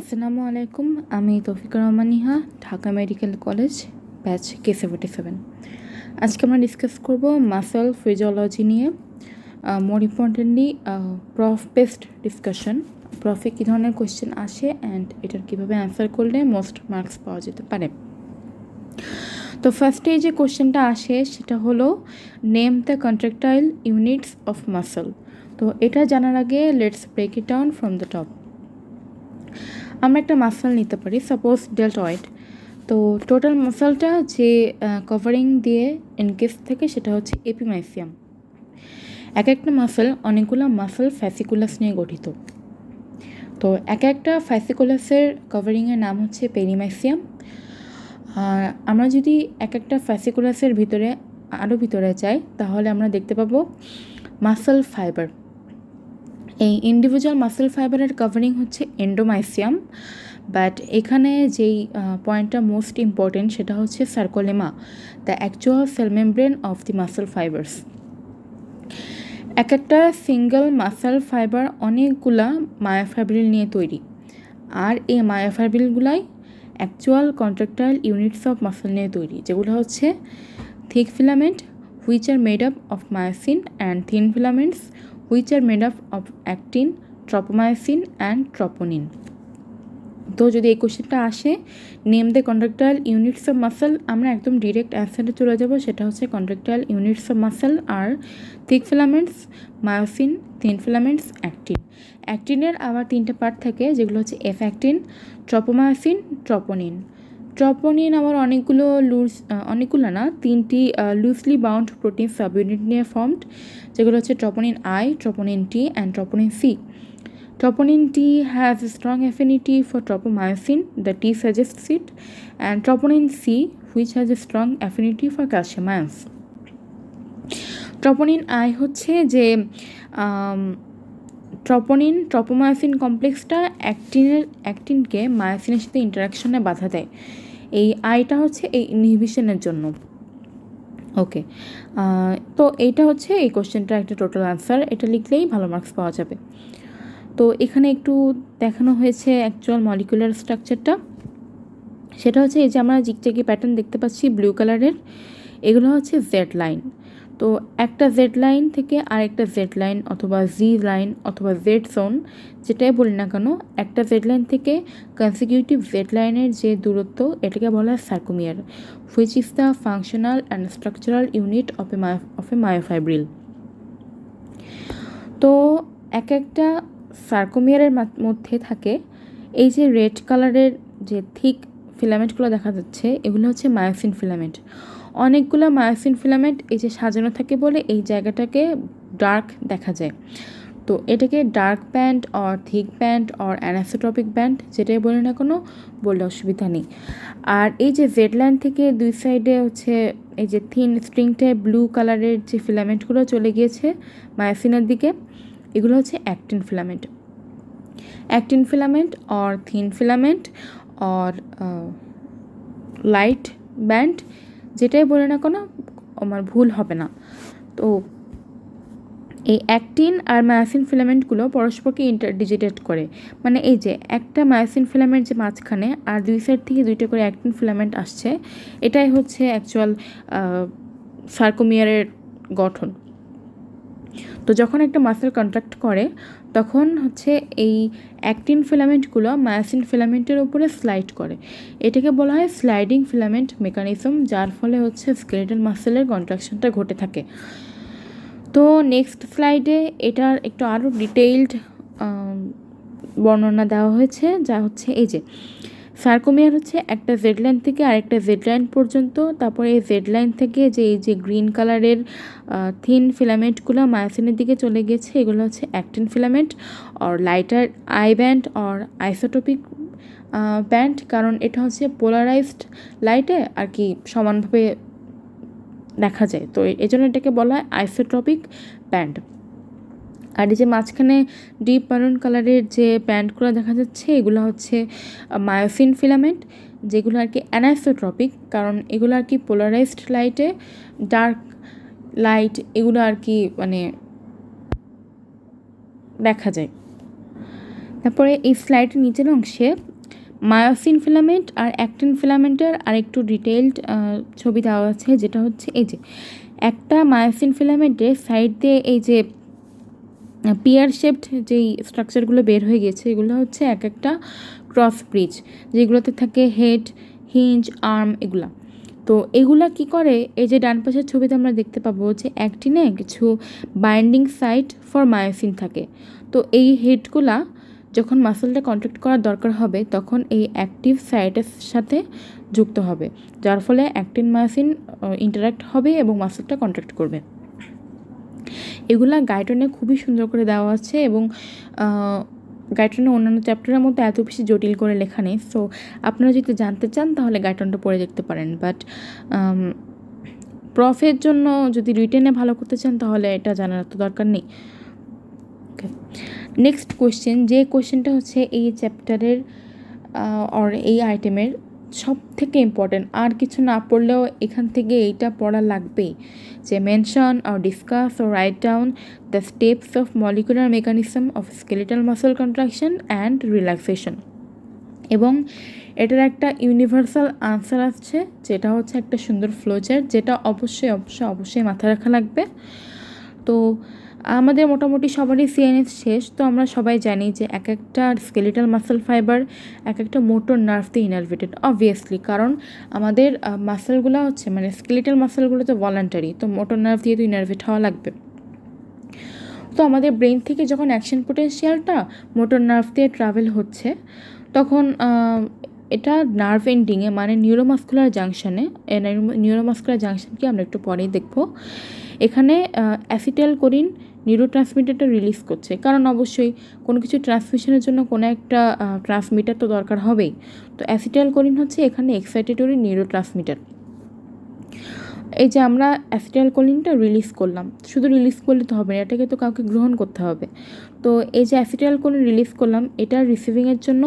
আসসালামু আলাইকুম। আমি Toufiqur Rahman Niha, Dhaka medical college, batch K77। আজকে আমরা ডিসকাস করব মাসল ফিজিওলজি নিয়ে। More importantly prof based discussion, প্রফে কী ধরনের কোয়েশ্চেন আসে অ্যান্ড এটার কীভাবে অ্যান্সার করলে মোস্ট মার্কস পাওয়া যেতে পারে। তো ফার্স্টে যে কোয়েশ্চেনটা আসে সেটা হলো name the contractile units of muscle. তো এটা জানার আগে let's break it down from the top. আমরা একটা মাসল নিতে পারি, সাপোজ ডেল্টয়েড। তো টোটাল মাসলটা যে কভারিং দিয়ে এনকেস থাকে সেটা হচ্ছে এপিমাইসিয়াম। এক একটা মাসল অনেকগুলো মাসল ফ্যাসিকুলাস নিয়ে গঠিত। তো এক একটা ফ্যাসিকুলাসের কভারিংয়ের নাম হচ্ছে পেরিমাইসিয়াম। আর আমরা যদি এক একটা ফ্যাসিকুলাসের ভিতরে আরও ভিতরে যাই তাহলে আমরা দেখতে পাবো মাসল ফাইবার। এই ইন্ডিভিজুয়াল মাসল ফাইবারের কভারিং হচ্ছে এন্ডোমাইসিয়াম, বাট এখানে যেই পয়েন্টটা মোস্ট ইম্পর্টেন্ট সেটা হচ্ছে sarcolemma, the actual cell membrane of the muscle fibres. এক একটা সিঙ্গল মাসল ফাইবার অনেকগুলা মায়োফাইব্রিল নিয়ে তৈরি, আর এই মায়োফাইব্রিলগুলাই অ্যাকচুয়াল কন্ট্রাকটাইল ইউনিটস অফ মাসল নিয়ে তৈরি, যেগুলো হচ্ছে thick filament which are made up of myosin and thin filaments which are made up of actin, tropomyosin and troponin. তো যদি এই কোশ্চেনটা আসে name the contractile units of muscle, আমরা একদম ডিরেক্ট অ্যান্সারে চলে যাব, সেটা হচ্ছে কন্ট্রাকটাইল ইউনিটস অফ মাসল আর thick filaments, myosin, thin filaments, actin. অ্যাক্টিনের আবার তিনটা পার্ট থাকে যেগুলো হচ্ছে F actin, tropomyosin, troponin. Troponin আবার অনেকগুলো না, তিনটি loosely bound protein subunit নিয়ে ফর্মড, যেগুলো হচ্ছে troponin I, troponin T and troponin C. Troponin T has a strong affinity for tropomyosin, the T suggests it, and troponin C, which has a strong affinity for calcium ions. Troponin I হচ্ছে যে tropomyosin কমপ্লেক্সটা অ্যাক্টিনকে মায়োসিনের সাথে ইন্টারাকশনে বাধা দেয়। এই আইটা হচ্ছে এই ইনহিবিশনের জন্য। ওকে, তো এইটা হচ্ছে এই কোশ্চেনটার একটা টোটাল আনসার। এটা লিখলেই ভালো মার্কস পাওয়া যাবে। তো এখানে একটু দেখানো হয়েছে অ্যাকচুয়াল মলিকুলার স্ট্রাকচারটা। সেটা হচ্ছে এই যে আমরা জিগজ্যাগি প্যাটার্ন দেখতে পাচ্ছি ব্লু কালারের, এগুলো হচ্ছে জেড লাইন। তো একটা জেড লাইন থেকে আরেকটা জেড লাইন অথবা জি লাইন অথবা জেড জোন, যেটাই বলি না কেন, একটা জেড লাইন থেকে কনসিকিউটিভ জেড লাইনের যে দূরত্ব এটাকে বলা হয় sarcomere, which is the functional and structural unit of a myofibril. তো এক একটা সার্কোমিয়ারের মধ্যে থাকে এই যে রেড কালারের যে থিক ফিলামেন্টগুলো দেখা যাচ্ছে, এগুলো হচ্ছে মায়োসিন ফিলামেন্ট। অনেকগুলো মায়োসিন ফিলামেন্ট এই যে সাজানো থাকে বলে এই জায়গাটাকে ডার্ক দেখা যায়। তো এটাকে dark band or thick band or anisotropic band যেটাই বলি না কোনো, বললে অসুবিধা নেই। আর এই যে জেড লাইন থেকে দুই সাইডে হচ্ছে এই যে থিন স্ট্রিংটায় ব্লু কালারের যে ফিলামেন্টগুলো চলে গিয়েছে মায়োসিনের দিকে, এগুলো হচ্ছে actin filament. Actin filament or thin filament or light band যেটাই বলে না কোনো, আমার ভুল হবে না। তো এই অ্যাক্টিন আর মায়োসিন ফিলামেন্টগুলো পরস্পরকে ইন্টারডিজিটেট করে, মানে এই যে একটা মায়োসিন ফিলামেন্ট যে মাঝখানে আর দুই সাইড থেকে দুইটা করে অ্যাক্টিন ফিলামেন্ট আসছে, এটাই হচ্ছে অ্যাকচুয়াল সার্কোমিয়ারের গঠন। তো যখন একটা মাসেল কন্ট্রাক্ট করে তখন হচ্ছে এই অ্যাক্টিন ফিলামেন্টগুলো মায়োসিন ফিলামেন্টের উপরে স্লাইড করে, এটাকে বলা হয় স্লাইডিং ফিলামেন্ট মেকানিজম, যার ফলে হচ্ছে স্কেলেটাল মাসেলের কন্ট্রাকশনটা ঘটে থাকে। তো নেক্সট স্লাইডে এটার একটু আরও ডিটেইলড বর্ণনা দেওয়া হয়েছে, যা হচ্ছে এই যে সার্কোমিয়ার হচ্ছে একটা জেড লাইন থেকে আরেকটা জেড লাইন পর্যন্ত, তারপরে এই জেড লাইন থেকে যে এই যে গ্রিন কালারের থিন ফিলামেন্টগুলো মায়োসিনের দিকে চলে গেছে, এগুলো হচ্ছে actin filament or lighter I band or isotopic band, কারণ এটা হচ্ছে পোলারাইজড লাইটে আর কি সমানভাবে দেখা যায়, তো এই জন্য এটাকে বলা হয় আইসোট্রপিক ব্যান্ড। আর এই যে মাঝখানে ডিপ মারুন কালারের যে ব্যান্ডগুলো দেখা যাচ্ছে, এগুলো হচ্ছে মায়োসিন ফিলামেন্ট, যেগুলো আর কি অ্যানাইসোট্রপিক, কারণ এগুলো আর কি পোলারাইজড লাইটে ডার্ক লাইট এগুলো আর কি মানে দেখা যায়। তারপরে এই স্লাইডের নিচের অংশে মায়োসিন ফিলামেন্ট আর অ্যাক্টিন ফিলামেন্টের আরেকটু ডিটেইলড ছবি দেওয়া আছে, যেটা হচ্ছে এই যে একটা মায়োসিন ফিলামেন্টের সাইড দিয়ে এই যে পিয়ার শেপড যেই স্ট্রাকচারগুলো বের হয়ে গেছে, এগুলো হচ্ছে এক একটা ক্রস ব্রিজ, যেগুলোতে থাকে হেড, হিঞ্জ, আর্ম, এগুলা। তো এগুলা কি করে, এই যে ডান পাশের ছবিতে আমরা দেখতে পাবো যে অ্যাক্টিনে কিছু বাইন্ডিং সাইট ফর মায়োসিন থাকে। তো এই হেডগুলা যখন মাসেলটা কন্ট্রাক্ট করার দরকার হবে তখন এই অ্যাক্টিভ সাইটের সাথে যুক্ত হবে, যার ফলে অ্যাক্টিন মায়োসিন ইন্টারাক্ট হবে এবং মাসেলটা কন্ট্রাক্ট করবে। এগুলা গাইডনে খুবই সুন্দর করে দেওয়া আছে এবং গাইডনের অন্যান্য চ্যাপ্টারের মধ্যে এত বেশি জটিল করে লেখা নেই। সো আপনারা যদি জানতে চান তাহলে গাইডনটা পড়ে দেখতে পারেন, বাট প্রফের জন্য যদি রিটেনে ভালো করতে চান তাহলে এটা জানার তো দরকার নেই। ওকে, নেক্সট কোয়েশ্চেন, যে কোয়েশ্চেনটা হচ্ছে এই চ্যাপ্টারের আর এই আইটেমের সব থেকে ইম্পর্টেন্ট, আর কিছু না পড়লেও এখান থেকে এইটা পড়া লাগবেই, যে mention or discuss or write down the steps of molecular mechanism of skeletal muscle contraction and relaxation. এবং এটার একটা ইউনিভার্সাল আনসার আসছে, যেটা হচ্ছে একটা সুন্দর ফ্লোচার্ট, যেটা অবশ্যই অবশ্যই অবশ্যই মাথায় রাখা লাগবে। তো আমাদের মোটামুটি সবারই সিএনএস শেষ, তো আমরা সবাই জানি যে এক একটা স্কেলেটাল মাসেল ফাইবার এক একটা মোটর নার্ভ দিয়ে ইনারভেটেড, অবভিয়াসলি, কারণ আমাদের মাসেলগুলো হচ্ছে মানে স্কেলেটাল মাসেলগুলো তো ভলান্টারি, তো মোটর নার্ভ দিয়ে তো ইনারভেট হওয়া লাগবে। তো আমাদের ব্রেন থেকে যখন অ্যাকশন পোটেনশিয়ালটা মোটর নার্ভ দিয়ে ট্রাভেল হচ্ছে, তখন এটা নার্ভ এন্ডিংয়ে মানে নিউরোমাস্কুলার জাংশনে, নিউরোমাস্কুলার জাংশনকে আমরা একটু পরেই দেখব, এখানে অ্যাসিটাইলকোলিন নিউরোট্রান্সমিটারটা রিলিজ করছে, কারণ অবশ্যই কোনো কিছু ট্রান্সমিশনের জন্য কোনো একটা ট্রান্সমিটার তো দরকার হবেই। তো অ্যাসিটাইলকোলিন হচ্ছে এখানে এক্সাইটেটরি নিউরোট্রান্সমিটার। এই যে আমরা অ্যাসিটাইলকোলিনটা রিলিজ করলাম, শুধু রিলিজ করলে তো হবে না, এটাকে তো কাউকে গ্রহণ করতে হবে। তো এই যে অ্যাসিটাইলকোলিন রিলিজ করলাম, এটা রিসিভিংয়ের জন্য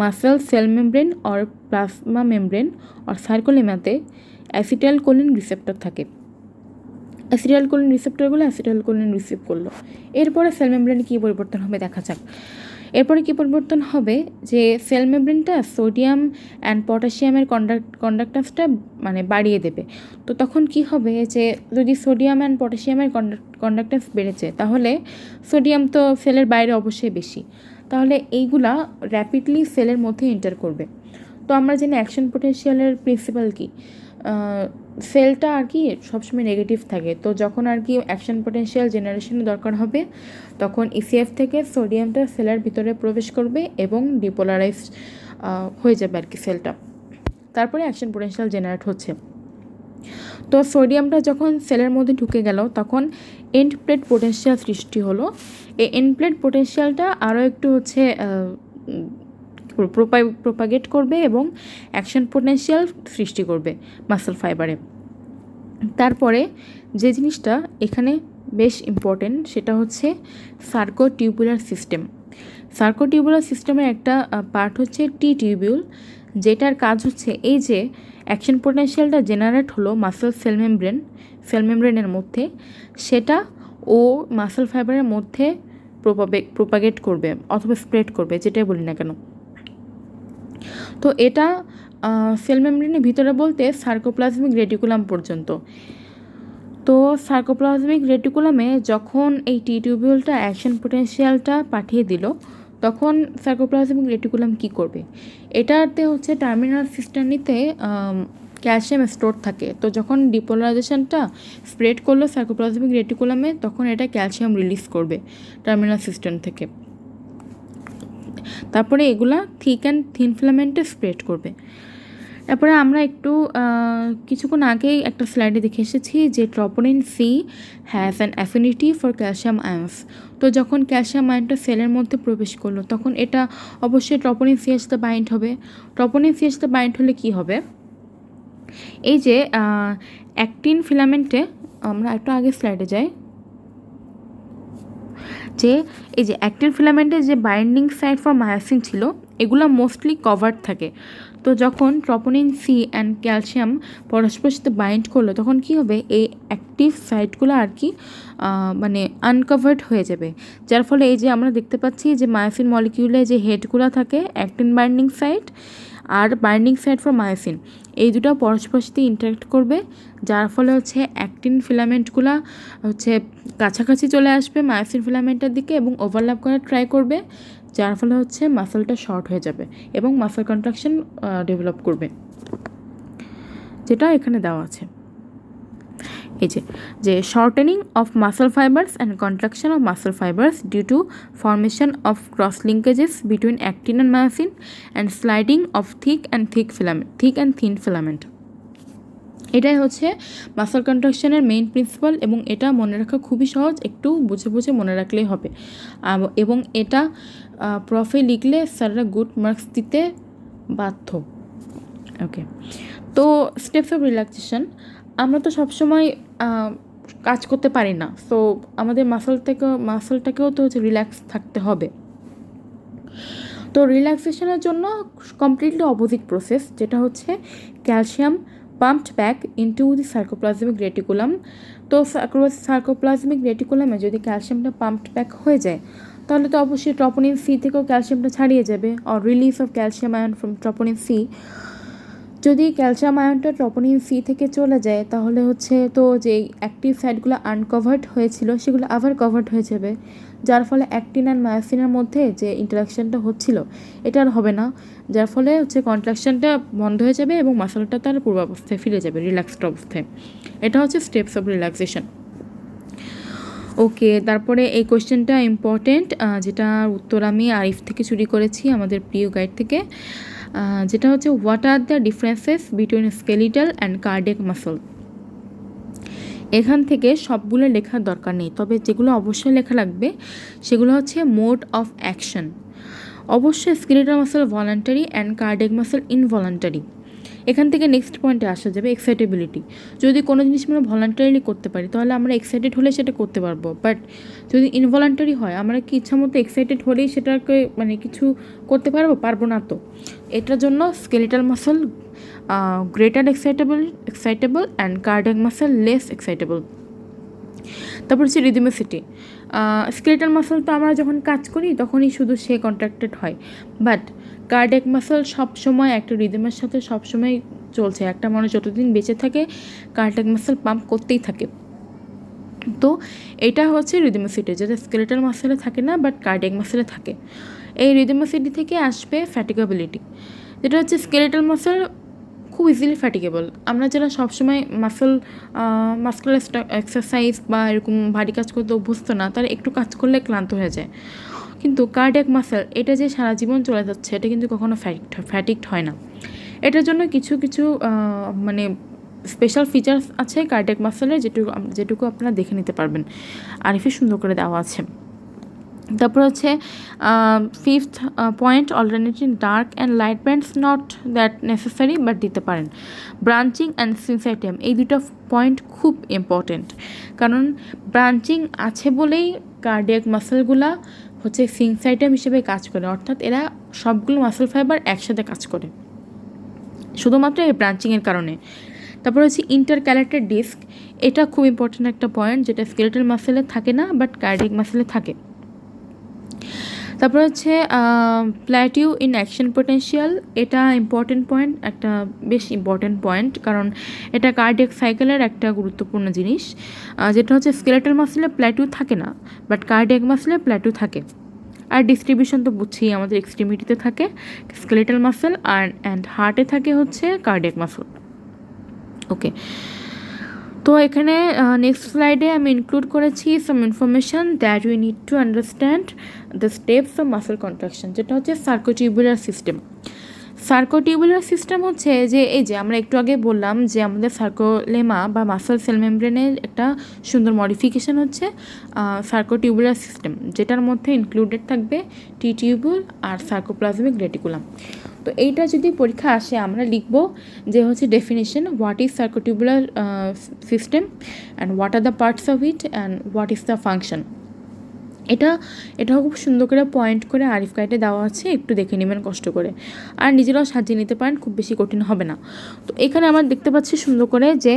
muscle cell membrane or plasma membrane or সার্কোলেমাতে অ্যাসিটাইলকোলিন রিসেপ্টর থাকে। অ্যাসিটাইলকোলিন রিসেপ্টরগুলো অ্যাসিটাইলকোলিন রিসিভ করলো। এরপরে সেল মেমব্রেনে কী পরিবর্তন হবে দেখা যাক। এরপরে কী পরিবর্তন হবে, যে সেল মেমব্রেনটা সোডিয়াম অ্যান্ড পটাশিয়ামের কন্ডাক্টান্সটা মানে বাড়িয়ে দেবে। তো তখন কি হবে, যে যদি সোডিয়াম অ্যান্ড পটাশিয়ামের কন্ডাক্টান্স বেড়েছে, তাহলে সোডিয়াম তো সেলের বাইরে অবশ্যই বেশি, তাহলে এইগুলা র্যাপিডলি সেলের মধ্যে এন্টার করবে। তো আমরা জানি অ্যাকশন পোটেনশিয়ালের প্রিন্সিপাল কি, সেলটা আর কি সবসময় নেগেটিভ থাকে। তো যখন আর কি অ্যাকশন পোটেনশিয়াল জেনারেশনের দরকার হবে, তখন ইসিএফ থেকে সোডিয়ামটা সেলের ভিতরে প্রবেশ করবে এবং ডিপোলারাইজ হয়ে যাবে আর কি সেলটা, তারপরে অ্যাকশন পোটেনশিয়াল জেনারেট হচ্ছে। তো সোডিয়ামটা যখন সেলের মধ্যে ঢুকে গেল, তখন এন্ড প্লেট পোটেনশিয়াল সৃষ্টি হলো। এই এন্ড প্লেট পোটেনশিয়ালটা আরও একটু হচ্ছে প্রোপাগেট করবে এবং অ্যাকশন পোটেনশিয়াল সৃষ্টি করবে মাসেল ফাইবারে। তারপরে যে জিনিসটা এখানে বেশ ইম্পর্টেন্ট, সেটা হচ্ছে সার্কোটিউবুলার সিস্টেম। সার্কোটিউবুলার সিস্টেমের একটা পার্ট হচ্ছে টি টিউবিউল, যেটার কাজ হচ্ছে এই যে অ্যাকশন পোটেনশিয়ালটা জেনারেট হলো মাসেল সেল মেমব্রেনের মধ্যে, সেটা ও মাসেল ফাইবারের মধ্যে প্রোপাগেট করবে অথবা স্প্রেড করবে, যেটাই বলি না কেন। তো এটা সেল মেমব্রেনের ভিতরে বলতে সার্কোপ্লাজমিক রেটিকুলাম পর্যন্ত। তো সার্কোপ্লাজমিক রেটিকুলামে যখন এই টি টিউবিউলটা অ্যাকশন পোটেনশিয়ালটা পাঠিয়ে দিল, তখন সার্কোপ্লাজমিক রেটিকুলাম কি করবে, এটাতে হচ্ছে টার্মিনাল সিস্টেমনিতে ক্যালসিয়াম স্টোর থাকে। তো যখন ডিপোলারাইজেশনটা স্প্রেড করলো সার্কোপ্লাজমিক রেটিকুলামে, তখন এটা ক্যালসিয়াম রিলিজ করবে টার্মিনাল সিস্টেম থেকে। তারপরে এগুলা থিক অ্যান্ড থিন ফিলামেন্টে স্প্রেড করবে। তারপরে আমরা একটু কিছুক্ষণ আগেই একটা স্লাইডে দেখে এসেছি যে troponin she has an affinity for calcium আয়ন্স। তো যখন ক্যালসিয়াম আয়নটা সেলের মধ্যে প্রবেশ করলো, তখন এটা অবশ্যই ট্রপোনিন সি এর সাথে বাইন্ড হবে। ট্রপোনিন সি এর সাথে বাইন্ড হলে কী হবে, এই যে অ্যাক্টিন ফিলামেন্টে, আমরা একটু আগে স্লাইডে যাই, যে এই যে অ্যাক্টিন ফিলামেন্টের যে বাইন্ডিং সাইট ফর মায়োসিন ছিল, এগুলো মোস্টলি কভার্ড থাকে। তো যখন ট্রপোনিন সি অ্যান্ড ক্যালসিয়াম পরস্পরের সাথে বাইন্ড করলো তখন কি হবে, এই অ্যাক্টিভ সাইটগুলো আর কি মানে আনকভার্ড হয়ে যাবে, যার ফলে এই যে আমরা দেখতে পাচ্ছি যে মায়োসিন মলিকিউলে যে হেডগুলো থাকে অ্যাক্টিন বাইন্ডিং সাইট আর বাইন্ডিং সাইট ফর মায়োসিন, এই দুটো পরস্পরের সাথে ইন্টারেক্ট করবে, যার ফলে হচ্ছে অ্যাক্টিন ফিলামেন্টগুলো হচ্ছে কাছাকাছি চলে আসবে মায়োসিন ফিলামেন্টের দিকে এবং ওভারল্যাপ করার ট্রাই করবে, যার ফলে হচ্ছে মাসলটা শর্ট হয়ে যাবে এবং মাসল কন্ট্রাকশন ডেভেলপ করবে, যেটা এখানে দেওয়া আছে। এই যে shortening of muscle fibres and contraction of muscle fibres due to formation of cross linkages between actin and myosin and sliding of thick and thin filament. এটাই হচ্ছে মাসল কন্ট্রাকশনের মেইন প্রিন্সিপাল এবং এটা মনে রাখা খুবই সহজ, একটু বুঝে বুঝে মনে রাখলেই হবে। এবং এটা প্রফে লিখলে স্যাররা গুড মার্কস দিতে বাধ্য। ওকে, তো স্টেপস অফ রিল্যাক্সেশন, আমরা তো সবসময় কাজ করতে পারি না, সো আমাদের মাসলটাকেও তো হচ্ছে রিল্যাক্স থাকতে হবে। তো রিল্যাক্সেশনের জন্য কমপ্লিটলি অপোজিট প্রসেস, যেটা হচ্ছে ক্যালসিয়াম পাম্পড ব্যাক ইনটু দি সার্কোপ্লাজমিক রেটিকুলাম। তো সার্কোপ্লাজমিক রেটিকুলামে যদি ক্যালসিয়ামটা পাম্পড ব্যাক হয়ে যায় তাহলে তো অবশ্যই ট্রপোনিন সি থেকেও ক্যালসিয়ামটা ছাড়িয়ে যাবে, or release of calcium ion from troponin C. যদি ক্যালসিয়াম আয়নটা ট্রপোনিন সি থেকে চলে যায় তাহলে হচ্ছে তো যেই অ্যাক্টিভ সাইটগুলো আনকভার্ড হয়েছিল সেগুলো আবার কভার্ড হয়ে যাবে, যার ফলে অ্যাক্টিন অ্যান্ড মায়োসিনের মধ্যে যে ইন্টারাকশানটা হচ্ছিল এটা আর হবে না, যার ফলে হচ্ছে কন্ট্রাকশনটা বন্ধ হয়ে যাবে এবং মাসলটা তার পূর্বাবস্থায় ফিরে যাবে, রিল্যাক্সড অবস্থায়। এটা হচ্ছে স্টেপস অফ রিল্যাক্সেশন। ওকে, তারপরে এই কোয়েশ্চেনটা ইম্পর্টেন্ট, যেটার উত্তর আমি আরিফ থেকে চুরি করেছি, আমাদের প্রিয় গাইড থেকে, যেটা হচ্ছে what are the differences between skeletal and cardiac muscle. এখান থেকে সবগুলো লেখার দরকার নেই, তবে যেগুলো অবশ্যই লেখা লাগবে সেগুলো হচ্ছে মোড অফ অ্যাকশন। অবশ্যই skeletal muscle voluntary and cardiac muscle involuntary. এখান থেকে নেক্সট পয়েন্টে আসা যাবে এক্সাইটেবিলিটি। যদি কোনো জিনিস আমরা ভলান্টারিলি করতে পারি তাহলে আমরা এক্সাইটেড হলে সেটা করতে পারবো, বাট যদি ইনভলান্টারি হয় আমরা কি ইচ্ছা মতো এক্সাইটেড হলেই সেটাকে মানে কিছু করতে পারবো না। তো এটার জন্য skeletal muscle greater excitable and cardiac muscle less excitable. তারপর হচ্ছে রিদমিসিটি। স্কেলিটাল মাসল তো আমরা যখন কাজ করি তখনই শুধু সে কন্ট্রাক্টেড হয়, বাট কার্ডিয়াক মাসল সবসময় একটা রিদমের সাথে সবসময় চলছে, একটা মানুষ যতদিন বেঁচে থাকে কার্ডিয়াক মাসল পাম্প করতেই থাকে। তো এটা হচ্ছে রিদমিসিটি, যেটা স্কেলিটাল মাসলে থাকে না বাট কার্ডিয়াক মাসলে থাকে। এই রিদমিসিটি থেকে আসবে ফ্যাটিগেবিলিটি, যেটা হচ্ছে স্কেলিটাল মাসল খুব ইজিলি ফ্যাটিগেবল। আমরা যারা সবসময় মাসকুলার এক্সারসাইজ বা এরকম ভারী কাজ করতে অভ্যস্ত না তারা একটু কাজ করলে ক্লান্ত হয়ে যায়, কিন্তু কার্ডিয়াক মাসল এটা যে সারা জীবন চলে যাচ্ছে এটা কিন্তু কখনো ফ্যাটিকড হয় না। এটার জন্য কিছু মানে স্পেশাল ফিচার্স আছে কার্ডিয়াক মাসলের, যেটুকু আপনারা দেখে নিতে পারবেন, আরিফে সুন্দর করে দেওয়া আছে। তারপর হচ্ছে fifth point, alternating dark and light bands not that necessary but দিতে পারেন। ব্রাঞ্চিং অ্যান্ড সিনসাইটিয়াম, এই দুটো পয়েন্ট খুব ইম্পর্টেন্ট, কারণ ব্রাঞ্চিং আছে বলেই কার্ডিয়াক মাসলগুলা হচ্ছে সিনসাইটিয়াম হিসেবে কাজ করে, অর্থাৎ এরা সবগুলো মাসল ফাইবার একসাথে কাজ করে শুধুমাত্র এই ব্রাঞ্চিংয়ের কারণে। তারপর হচ্ছে ইন্টারক্যালেটেড ডিস্ক, এটা খুব ইম্পর্টেন্ট একটা পয়েন্ট, যেটা স্কেলেটাল মাসলে থাকে না বাট কার্ডিয়াক মাসলে থাকে। তারপর হচ্ছে প্ল্যাটিউ ইন অ্যাকশন পোটেনশিয়াল, এটা ইম্পর্টেন্ট পয়েন্ট, একটা বেশ ইম্পর্টেন্ট পয়েন্ট, কারণ এটা কার্ডিয়াক সাইকেলের একটা গুরুত্বপূর্ণ জিনিস, যেটা হচ্ছে স্কেলেটাল মাসলে প্ল্যাটিউ থাকে না বাট কার্ডিয়াক মাসলে প্ল্যাটিউ থাকে। আর ডিস্ট্রিবিউশন তো বুঝছি, আমাদের এক্সট্রিমিটিতে থাকে স্কেলেটাল মাসল অ্যান্ড হার্টে থাকে হচ্ছে কার্ডিয়াক মাসল। ওকে, তো এখানে নেক্সট স্লাইডে আমি ইনক্লুড করেছি some information that we need to understand the steps of muscle contraction, যেটা হচ্ছে সার্কোটিউবুলার সিস্টেম। সার্কোটিউবুলার সিস্টেম হচ্ছে যে এই যে আমরা একটু আগে বললাম যে আমাদের সার্কোলেমা বা মাসল সেল মেমব্রেনের একটা সুন্দর মডিফিকেশান হচ্ছে সার্কোটিউবুলার সিস্টেম, যেটার মধ্যে ইনক্লুডেড থাকবে টি টিউবুল আর সার্কোপ্লাজমিক রেটিকুলাম। তো এইটা যদি পরীক্ষা আসে আমরা লিখব যে হচ্ছে definition, what is sarcotubular system and what are the parts of it and what is the function. এটা এটাও খুব সুন্দর করে পয়েন্ট করে আরিফ গাইডে দেওয়া আছে, একটু দেখে নেবেন কষ্ট করে, আর নিজেরাও সাজিয়ে নিতে পারেন, খুব বেশি কঠিন হবে না। তো এখানে আমরা দেখতে পাচ্ছি সুন্দর করে যে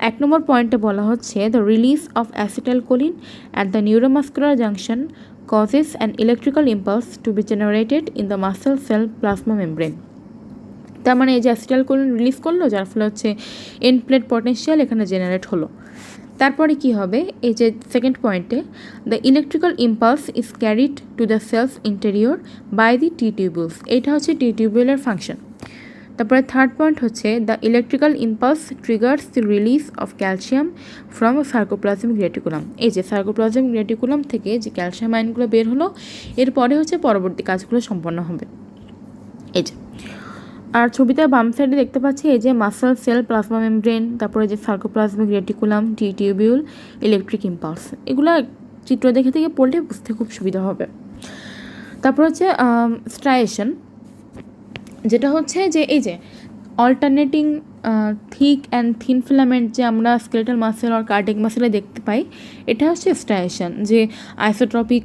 1 নম্বর পয়েন্টে বলা হচ্ছে the release of acetylcholine at the neuromuscular junction causes an electrical impulse to be generated in the muscle cell plasma membrane। তার মানে এই যে অ্যাসিটাইলকোলিন রিলিজ করলো, যার ফলে হচ্ছে এন্ড প্লেট পটেনশিয়াল এখানে জেনারেট হলো। তারপরে কি হবে, এই যে সেকেন্ড পয়েন্টে the electrical impulse is carried to the cell's interior by the T tubules, এটা হচ্ছে টি টিউবুলের ফাংশন। তারপরে থার্ড পয়েন্ট হচ্ছে the electrical impulse triggers the release of calcium from sarcoplasmic reticulum. এই যে সার্কোপ্লাজমিক রেটিকুলাম থেকে যে ক্যালসিয়াম আয়নগুলো বের হলো, এরপরে হচ্ছে পরবর্তী কাজগুলো সম্পন্ন হবে। এই যে আর ছবিতে বাম সাইডে দেখতে পাচ্ছি এই যে মাসল সেল প্লাজমা মেমব্রেন, তারপরে যে সার্কোপ্লাজমিক রেটিকুলাম, টি টিউবিউল, ইলেকট্রিক ইম্পালস, এগুলো চিত্র দেখে থেকে পড়লে বুঝতে খুব সুবিধা হবে। তারপর হচ্ছে স্ট্রাইয়েশন, যেটা হচ্ছে যে এই যে alternating thick and thin filament যে আমরা স্কেলেটাল মাসেল আর কার্ডিয়াক মাসেলে দেখতে পাই, এটা হচ্ছে স্ট্রাইয়েশন। যে আইসোট্রপিক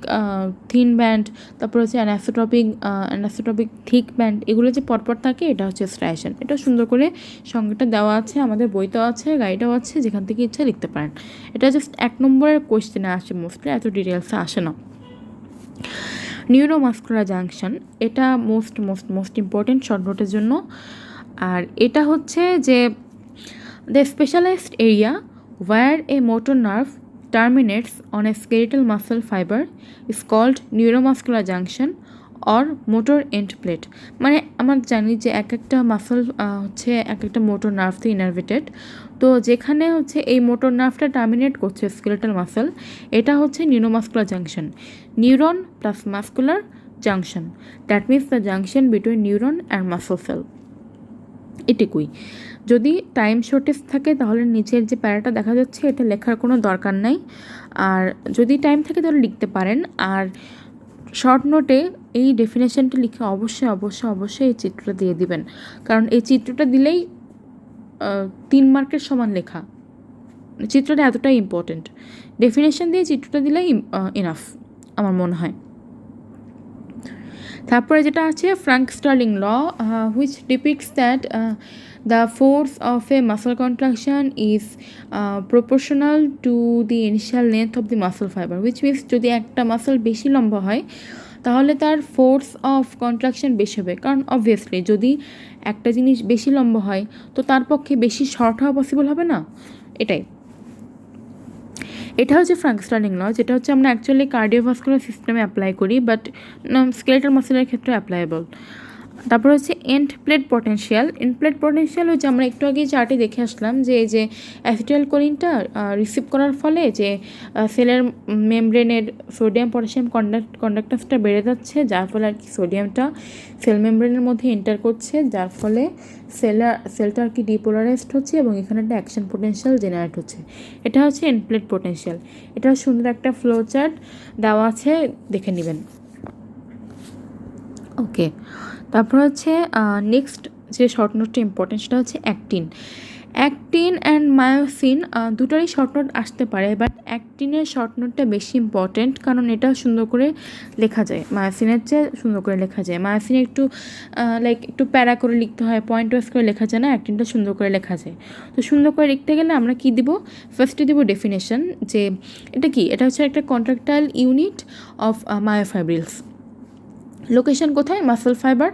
থিন ব্যান্ড, তারপর হচ্ছে অ্যানাসোট্রপিক থিক ব্যান্ড, এগুলো যে পরপর থাকে এটা হচ্ছে স্ট্রাইয়েশন। এটা সুন্দর করে সংজ্ঞাটা দেওয়া আছে, আমাদের বইতেও আছে, গাইডেও আছে, যেখান থেকে ইচ্ছা লিখতে পারেন। এটা জাস্ট 1 নম্বরের কোয়েশ্চেনে আসে, মোস্টলি এত ডিটেলসে আসে না। নিউরোমাস্কুলার জাংশন, এটা মোস্ট ইম্পর্টেন্ট শর্ট নোটের জন্য। আর এটা হচ্ছে যে the specialised area where a motor nerve terminates on a skeletal muscle fibre is called neuromuscular junction or motor end plate. মানে আমরা জানি যে এক একটা মাসল হচ্ছে এক একটা মোটর নার্ভ দিয়ে ইনারভেটেড, তো যেখানে হচ্ছে এই মোটর নার্ভটা টার্মিনেট করছে স্কেলেটাল মাসল, এটা হচ্ছে neuromuscular junction. Neuron plus muscular junction, that means the junction between neuron and muscle cell. এটুকুই। যদি টাইম শর্টেজ থাকে তাহলে নিচের যে প্যারাটা দেখা যাচ্ছে এটা লেখার কোনো দরকার নাই, আর যদি টাইম থাকে তাহলে লিখতে পারেন। আর শর্ট নোটে এই ডেফিনেশনটা লিখে অবশ্যই এই চিত্রটা দিয়ে দিবেন, কারণ এই চিত্রটা দিলেই 3 মার্কের সমান লেখা। চিত্রটা এতটাই ইম্পর্টেন্ট, ডেফিনেশন দিয়ে চিত্রটা দিলেই ইনাফ আমার মনে হয়। তারপরে যেটা আছে Frank Starling law, which depicts that the force of a muscle contraction is proportional to the initial length of the muscle fibre, which means যদি একটা মাসল বেশি লম্বা হয় তাহলে তার ফোর্স অফ কন্ট্রাকশন বেশি হবে, কারণ অবভিয়াসলি যদি একটা জিনিস বেশি লম্বা হয় তো তার পক্ষে বেশি শর্ট হওয়া পসিবল হবে না। এটা হচ্ছে ফ্রাঙ্ক স্টার্লিং ল, যেটা হচ্ছে আমরা অ্যাকচুয়ালি কার্ডিওভাস্কুলার সিস্টেমে অ্যাপ্লাই করি, বাট স্কেলেটাল মাসেলের ক্ষেত্রে অ্যাপ্লাইবল। তারপর হচ্ছে end plate potential. End plate potential হচ্ছে আমরা একটু আগে চার্টে দেখে আসলাম যে এই যে অ্যাসিটাইলকোলিনটা রিসিভ করার ফলে যে সেলের মেমব্রেনের সোডিয়াম পটাশিয়াম কন্ডাক্টেন্সটা বেড়ে যাচ্ছে, যার ফলে আর কি সোডিয়ামটা সেল মেমব্রেনের মধ্যে এন্টার করছে, যার ফলে সেলটা আর কি ডিপোলারাইজড হচ্ছে এবং এখানে একটা অ্যাকশন পোটেনশিয়াল জেনারেট হচ্ছে। এটা হচ্ছে এন্ড প্লেট পটেনশিয়াল। এটা সুন্দর একটা ফ্লো চার্ট দেওয়া আছে, দেখে নেবেন। ওকে, তারপর হচ্ছে নেক্সট যে শর্ট নোটটা ইম্পর্টেন্ট সেটা হচ্ছে অ্যাক্টিন অ্যান্ড মায়োসিন, দুটারই শর্ট নোট আসতে পারে, বাট অ্যাক্টিনের শর্ট নোটটা বেশি ইম্পর্টেন্ট, কারণ এটা সুন্দর করে লেখা যায়, মায়োসিনের চেয়ে সুন্দর করে লেখা যায়। মায়োসিনে একটু একটু প্যারা করে লিখতে হয়, পয়েন্ট ওয়াইজ করে লেখা যায় না, অ্যাক্টিনটা সুন্দর করে লেখা যায়। তো সুন্দর করে লিখতে গেলে আমরা কি দিব, ফার্স্টে দিব ডেফিনেশন, যে এটা কি, এটা হচ্ছে একটা contractile unit of myofibrils. Location কোথায়, মাসল ফাইবার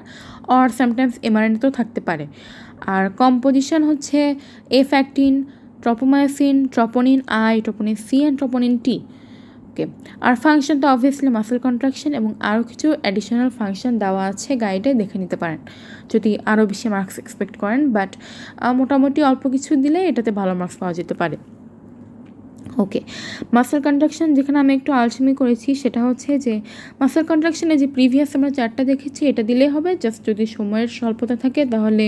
অর সামটাইমস এমআরএনএতেও থাকতে পারে। আর কম্পোজিশন হচ্ছে F actin, tropomyosin, troponin I, troponin C and troponin T. Okay, আর ফাংশন তো অবভিয়াসলি মাসল কন্ট্রাকশন, এবং আরও কিছু অ্যাডিশনাল ফাংশন দেওয়া আছে গাইডে, দেখে নিতে পারেন যদি আরও বেশি মার্কস এক্সপেক্ট করেন, বাট মোটামুটি অল্প কিছু দিলে এটাতে ভালো মার্কস পাওয়া যেতে পারে। ওকে, মাসল কন্ট্রাকশন যেখানে আমি একটু আলসেমি করেছি সেটা হচ্ছে যে মাসল কন্ট্রাকশনে যে প্রিভিয়াস আমরা চারটা দেখেছি এটা দিলেই হবে, জাস্ট যদি সময়ের স্বল্পতা থাকে তাহলে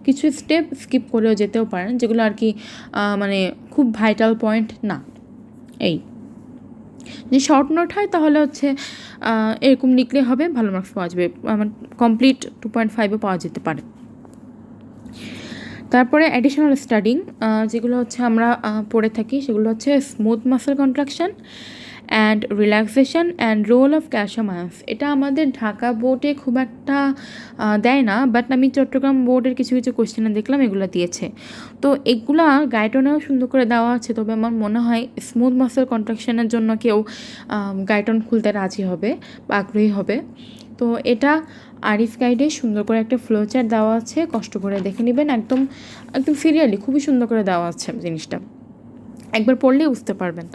কিছু স্টেপ স্কিপ করেও যেতেও পারেন, যেগুলো আর কি মানে খুব ভাইটাল পয়েন্ট না। এই যদি শর্ট নোট হয় তাহলে হচ্ছে এরকম লিখলে হবে, ভালো মার্কস পাওয়া যাবে, আমার কমপ্লিট 2.5 পাওয়া যেতে পারে। তারপরে অ্যাডিশনাল স্টাডিং যেগুলো হচ্ছে আমরা পড়ে থাকি সেগুলো হচ্ছে smooth muscle contraction and relaxation and role of calcium ions. এটা আমাদের ঢাকা বোর্ডে খুব একটা দেয় না, বাট আমি চট্টগ্রাম বোর্ডের কিছু কিছু কোশ্চেনে দেখলাম এগুলো দিয়েছে। তো এগুলা গাইটনেও সুন্দর করে দেওয়া আছে, তবে আমার মনে হয় স্মুথ মাসেল কন্ট্রাকশনের জন্য কেউ গাইটন খুলতে রাজি হবে বা আগ্রহী হবে। তো এটা আরিফ গাইডে সুন্দর করে একটা ফ্লো চার্ট দেওয়া আছে, কষ্ট করে দেখে নেবেন, একদম একদম সিরিয়ালি খুবই সুন্দর করে দেওয়া আছে জিনিসটা, একবার পড়লেই বুঝতে পারবেন।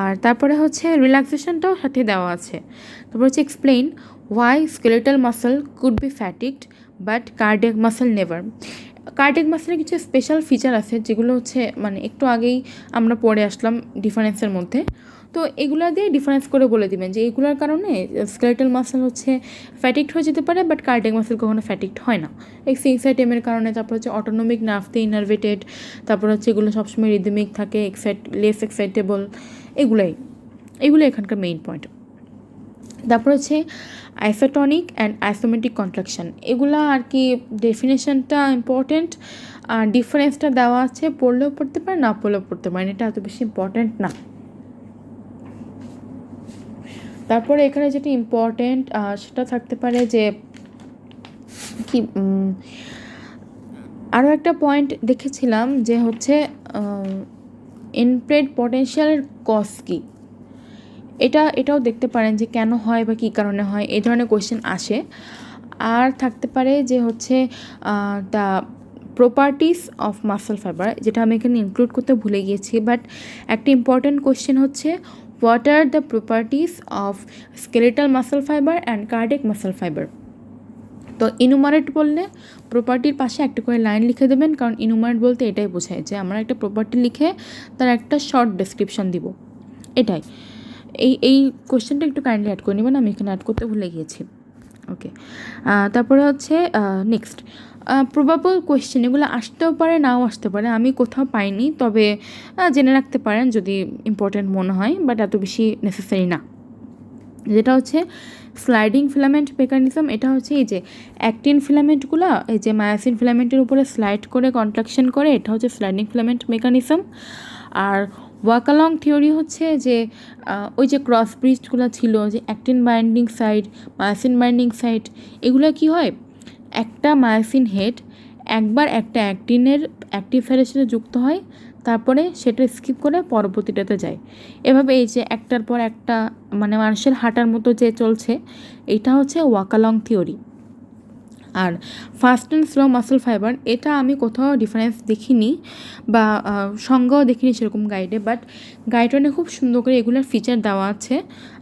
আর তারপরে হচ্ছে রিল্যাক্সেশনটাও সাথে দেওয়া আছে। তারপর হচ্ছে explain why skeletal muscle could be fatigued but cardiac muscle never. Cardiac মাসলের কিছু স্পেশাল ফিচার আছে যেগুলো হচ্ছে মানে একটু আগেই আমরা পড়ে আসলাম ডিফারেন্সের মধ্যে। তো এগুলো দিয়ে ডিফারেন্স করে বলে দিবেন যে এগুলোর কারণে স্কেলেটাল মাসল হচ্ছে ফ্যাটিকড হয়ে যেতে পারে, বাট কার্ডিয়াক মাসল কখনো ফ্যাটিকড হয় না এই সিনসাইটেমের কারণে। তারপর হচ্ছে অটোনমিক নার্ভতে ইনার্ভেটেড, তারপর হচ্ছে এগুলো সবসময় রিদমিক থাকে, লেস এক্সাইটেবল, এগুলো এখানকার মেইন পয়েন্ট। তারপর হচ্ছে আইসোটনিক অ্যান্ড আইসোমেট্রিক কন্ট্রাকশন, এগুলো আর কি ডেফিনেশনটা ইম্পর্টেন্ট, আর ডিফারেন্সটা দেওয়া আছে, পড়লেও পড়তে পারেন না পড়লেও পড়তে পারেন, এটা এত বেশি ইম্পর্টেন্ট না। তারপরে এখানে যেটা ইম্পর্টেন্ট সেটা থাকতে পারে যে কি আরও একটা পয়েন্ট দেখেছিলাম যে হচ্ছে ইনপ্রেড পটেনশিয়ালের কজ কী, এটাও দেখতে পারেন যে কেন হয় বা কী কারণে হয়, এই ধরনের কোয়েশ্চেন আসে। আর থাকতে পারে যে হচ্ছে the properties of muscle fibre, যেটা আমি এখানে ইনক্লুড করতে ভুলে গিয়েছি, বাট একটা ইম্পর্ট্যান্ট কোয়েশ্চেন হচ্ছে what are the properties of skeletal muscle fibre and cardiac muscle fibre. তো ইনুমারেট বললে প্রপার্টির পাশে একটা করে লাইন লিখে দেবেন, কারণ ইনুমারেট বলতে এটাই বোঝায় যে আমরা একটা প্রপার্টি লিখে তার একটা শর্ট ডেসক্রিপশন দিব, এটাই। এই কোয়েশ্চেনটা একটু কাইন্ডলি অ্যাড করে নেবেন, আমি এখানে অ্যাড করতে ভুলে গিয়েছি। ওকে, তারপরে হচ্ছে নেক্সট প্রবাবল কোয়েশ্চেন, এগুলো আসতেও পারে নাও আসতে পারে, আমি কোথাও পাইনি, তবে জেনে রাখতে পারেন যদি ইম্পর্টেন্ট মনে হয়, বাট এত বেশি নেসেসারি না। যেটা হচ্ছে স্লাইডিং ফিলামেন্ট মেকানিজম, এটা হচ্ছে এই যে অ্যাক্টিন ফিলামেন্টগুলো এই যে মায়াসিন ফিলামেন্টের উপরে স্লাইড করে কন্ট্রাকশন করে, এটা হচ্ছে স্লাইডিং ফিলামেন্ট মেকানিজম। আর ওয়াকালং থিওরি হচ্ছে যে ওই যে ক্রস ব্রিজগুলো ছিল, যে actin binding side, myosin binding side, এগুলো কি হয়, একটা মায়াসিন হেড একবার একটা অ্যাক্টিনের অ্যাক্টিভ সাইডের সাথে যুক্ত হয়, তারপরে সেটা স্কিপ করে পরবর্তীটাতে যায়। এভাবে এই যে একটার পর একটা মানে মানুষের হাঁটার মতো যে চলছে, এটা হচ্ছে ওয়াকালং থিওরি। আর fast and slow muscle fibre, এটা আমি কোথাও ডিফারেন্স দেখিনি বা সংজ্ঞাও দেখিনি সেরকম গাইডে, বাট গাইডনে খুব সুন্দর করে এগুলোর ফিচার দেওয়া আছে,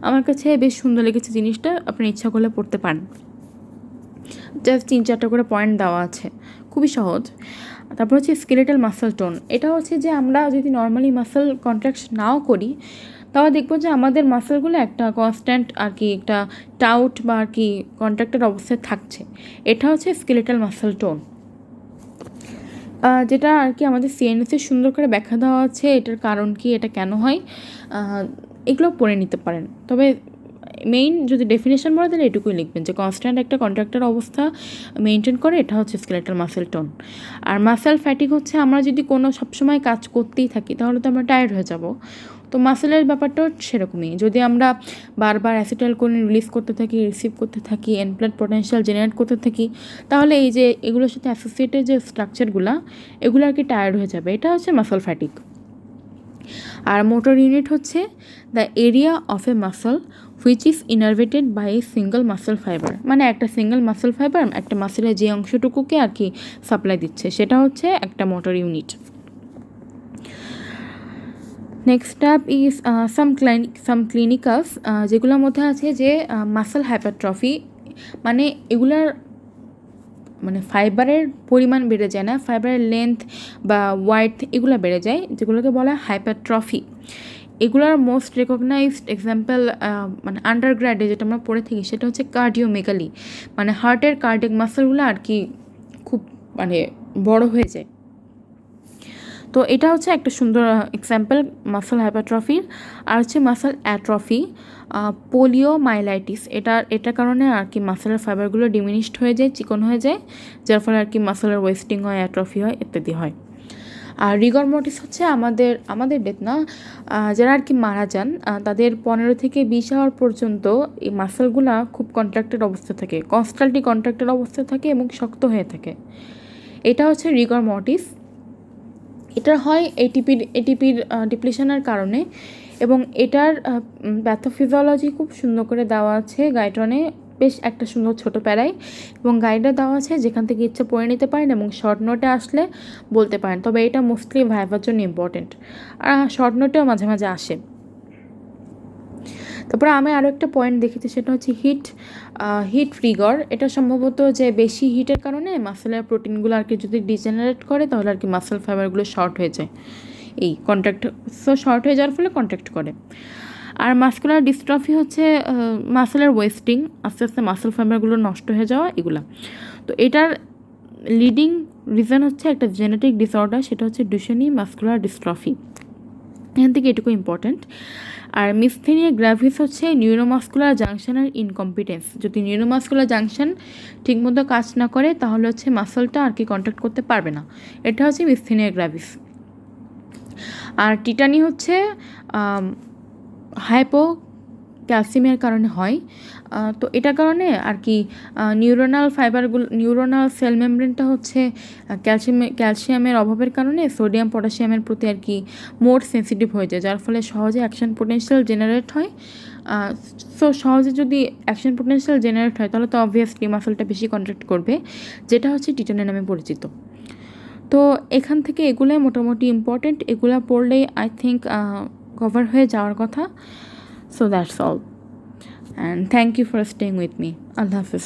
আমার কাছে বেশ সুন্দর লেগেছে জিনিসটা, আপনার ইচ্ছা করলে পড়তে পারেন। জাস্ট 3-4টা করে পয়েন্ট দেওয়া আছে, খুবই সহজ। তারপর হচ্ছে স্কেলেটাল মাসল টোন, এটা হচ্ছে যে আমরা যদি নর্মালি মাসল কন্ট্রাক্ট নাও করি, তাহলে দেখবো যে আমাদের মাসলগুলো একটা কনস্ট্যান্ট আর কি একটা টাউট বা আর কি কন্ট্রাক্টের অবস্থায় থাকছে, এটা হচ্ছে স্কেলেটাল মাসল টোন, যেটা আর কি আমাদের সিএনএসে সুন্দর করে ব্যাখ্যা দেওয়া আছে, এটার কারণ কি, এটা কেন হয়, এগুলো পড়ে নিতে পারেন। তবে মেইন যদি ডেফিনেশন বলে তাহলে এটুকুই লিখবেন যে কনস্ট্যান্ট একটা কন্ট্রাক্টের অবস্থা মেনটেন করে, এটা হচ্ছে স্কেলেটাল মাসেল টোন। আর মাসেল ফ্যাটিক হচ্ছে আমরা যদি কোনো সবসময় কাজ করতেই থাকি তাহলে তো আমরা টায়ার্ড হয়ে যাব, তো মাসেলের ব্যাপারটাও সেরকমই, যদি আমরা বারবার অ্যাসিটাইলকোলিন রিলিজ করতে থাকি, রিসিভ করতে থাকি, এনপ্লান্ট পটেনশিয়াল জেনারেট করতে থাকি, তাহলে এই যে এগুলোর সাথে অ্যাসোসিয়েটেড যে স্ট্রাকচারগুলো এগুলো আর কি টায়ার্ড হয়ে যাবে, এটা হচ্ছে মাসেল ফ্যাটিক। আর মোটর ইউনিট হচ্ছে the area of a muscle which is innervated by a single muscle fibre, মানে একটা সিঙ্গল মাসল ফাইবার একটা মাসেলের যে অংশটুকুকে আর কি সাপ্লাই দিচ্ছে, সেটা হচ্ছে একটা motor unit. Next up is some clinicals, যেগুলোর মধ্যে আছে যে মাসল হাইপারট্রফি, মানে এগুলার মানে ফাইবারের পরিমাণ বেড়ে যায় না, ফাইবারের লেন্থ বা ওয়াইড এগুলো বেড়ে যায়, যেগুলোকে বলা হয় হাইপারট্রফি। এগুলোর মোস্ট রেকগনাইজড এক্সাম্পল মানে আন্ডারগ্র্যাডে যেটা আমরা পড়ে থাকি সেটা হচ্ছে কার্ডিওমেগালি, মানে হার্টের কার্ডিয়াক মাসলগুলো আর কি খুব মানে বড় হয়ে যায়। তো এটা হচ্ছে একটা সুন্দর এক্সাম্পল মাসল হাইপারট্রফির। আর হচ্ছে মাসল অ্যাট্রফি, পোলিওমাইলাইটিস, এটার কারণে আর কি মাসেলের ফাইবারগুলো ডিমিনিশড হয়ে যায়, চিকন হয়ে যায়, যার ফলে আর কি মাসেলের ওয়েস্টিং হয়, অ্যাট্রফি হয়, ইত্যাদি হয়। আর রিগর মর্টিস হচ্ছে আমাদের ডেথ না, যারা আর কি মারা যান তাদের 15 থেকে 20 আওয়ার পর্যন্ত এই মাসেলগুলা খুব কন্ট্রাক্টেড অবস্থা থাকে, কনস্ট্যান্টলি কন্ট্রাক্টেড অবস্থা থাকে এবং শক্ত হয়ে থাকে। এটা হচ্ছে রিগর মর্টিস। এটা হয় এটিপির ডিপ্লিশনের কারণে, এবং এটার প্যাথোফিজিওলজি খুব সুন্দর করে দেওয়া আছে গাইডনে, বেশ একটা সুন্দর ছোট প্যারায়, এবং গাইডে দেওয়া আছে যেখান থেকে ইচ্ছা পড়ে নিতে পারেন এবং শর্ট নোটে আসলে বলতে পারেন, তবে এটা মোস্টলি ভাইবার জন্য ইম্পর্টেন্ট, আর শর্ট নোটেও মাঝে মাঝে আসে। তারপরে আমি আরও একটা পয়েন্ট দেখেছি, সেটা হচ্ছে হিট রিগর। এটা সম্ভবত যে বেশি হিটের কারণে মাসেলের প্রোটিনগুলো আর কি যদি ডিজেনারেট করে তাহলে আর কি মাসেল ফাইবারগুলো শর্ট হয়ে যায়, এই কন্ট্যাক্ট শর্ট হয়ে যাওয়ার ফলে কন্ট্যাক্ট করে। আর মাসকুলার ডিস্ট্রফি হচ্ছে মাসেলের ওয়েস্টিং, আস্তে আস্তে মাসেল ফাইবারগুলো নষ্ট হয়ে যাওয়া, এগুলা। তো এটার লিডিং রিজন হচ্ছে একটা জেনেটিক ডিসঅর্ডার, সেটা হচ্ছে ডুশেনি মাসকুলার ডিস্ট্রফি। এখান থেকে এটুকু ইম্পর্ট্যান্ট। আর মিসথেনিয়া গ্র্যাভিস হচ্ছে নিউরোমাস্কুলার জাংশনের ইনকম্পিটেন্স। যদি নিউরোমাস্কুলার জাংশন ঠিকমতো কাজ না করে তাহলে হচ্ছে মাসলটা আর কি কন্ট্যাক্ট করতে পারবে না, এটা হচ্ছে মিসথেনিয়া গ্র্যাভিস। আর টিটানি হচ্ছে হাইপো ক্যালসিয়ামের কারণে হয়। তো এটার কারণে আর কি নিউরোনাল সেল মেমব্রেনটা হচ্ছে ক্যালসিয়ামের অভাবের কারণে সোডিয়াম পটাশিয়ামের প্রতি আর কি মোর সেন্সিটিভ হয়ে যায়, যার ফলে সহজে অ্যাকশন পোটেনশিয়াল জেনারেট হয়। সো সহজে যদি অ্যাকশন পোটেনশিয়াল জেনারেট হয় তাহলে তো অবভিয়াসলি মাসলটা বেশি কন্ট্রাক্ট করবে, যেটা হচ্ছে টিটানি নামে পরিচিত। তো এখান থেকে এগুলাই মোটামুটি ইম্পর্টেন্ট, এগুলা পড়লেই আই থিঙ্ক কভার হয়ে যাওয়ার কথা। So that's all, and thank you for staying with me. Allah Hafiz.